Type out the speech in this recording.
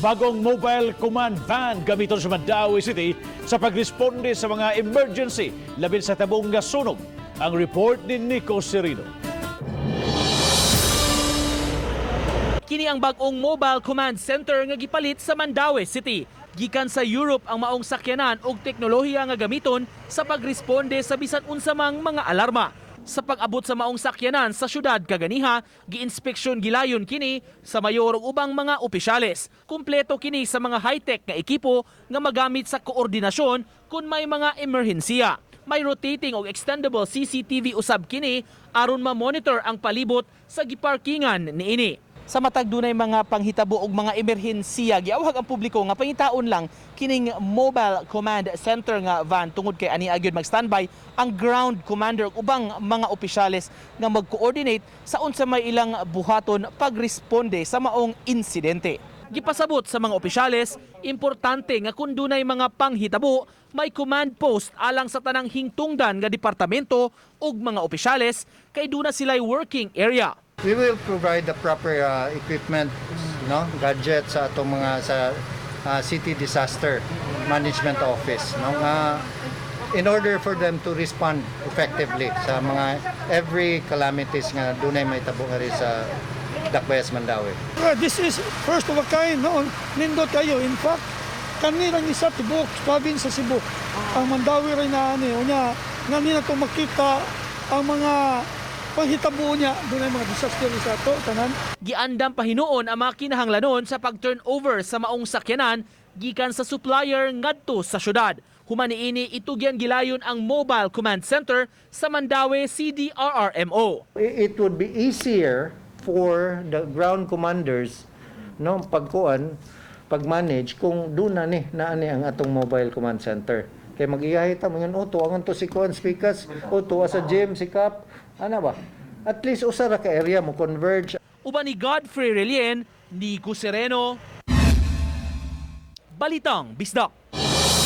Bagong mobile command van gamiton sa Mandaue City sa pagresponde sa mga emergency labi sa tabong nga sunog. Ang report ni Nico Serino. Kini ang bag-ong mobile command center nga gipalit sa Mandaue City. Gikan sa Europe ang maong sakyanan og teknolohiya nga gamiton sa pagresponde sa bisan unsa mang mga alarma. Sa pag-abot sa maong sakyanan sa syudad kaganiha, giinspeksyon gilayon kini sa mayor ug ubang mga opisyales. Kumpleto kini sa mga high-tech nga ekipo nga magamit sa koordinasyon kung may mga emerhensya. May rotating o extendable CCTV usab kini aron ma-monitor ang palibot sa giparkingan niini. Sa matag dunay mga panghitabo og mga emerhensiya, giawhag ang publiko nga pangitaon lang kining mobile command center nga van tungod kay ani agyod mag-standby ang ground commander ug ubang mga opisyales nga mag-coordinate sa unsa may ilang buhaton pagresponde sa maong insidente. Gipasabot sa mga opisyales, importante nga kung dunay mga panghitabo, may command post alang sa tanang hingtungdan nga departamento ug mga opisyales kay duna sila'y working area. We will provide the proper equipment, no, gadgets sa atong mga sa City Disaster Management Office, no, in order for them to respond effectively sa mga every calamities nga dunay mahitabo eri sa Dakbayas, Mandaue. This is first of a kind, no? Nindot kayo. In fact, kanirang isa tibok province sa Cebu. Ang Mandaue rin na unya nga nila to makita ang mga panghitabo niya, doon ay mga disaster sa ito, tanan. Giandam pahinuon ang mga kinahanglanon sa pag-turnover sa maong sakyanan gikan sa supplier ngadto sa syudad. Human niini itugyan gilayon ang mobile command center sa Mandaue CDRRMO. It would be easier for the ground commanders, no, pag-manage kung doon na ani ang atong mobile command center. Kay mag-iyahita mo yun, tuwangan to si Kuan Speakers, tuwa sa gym, si Cap, ano ba? At least usara ka area mo converge. Uban ni Godfrey Relien, Nico Sereno, Balitang Bisdak.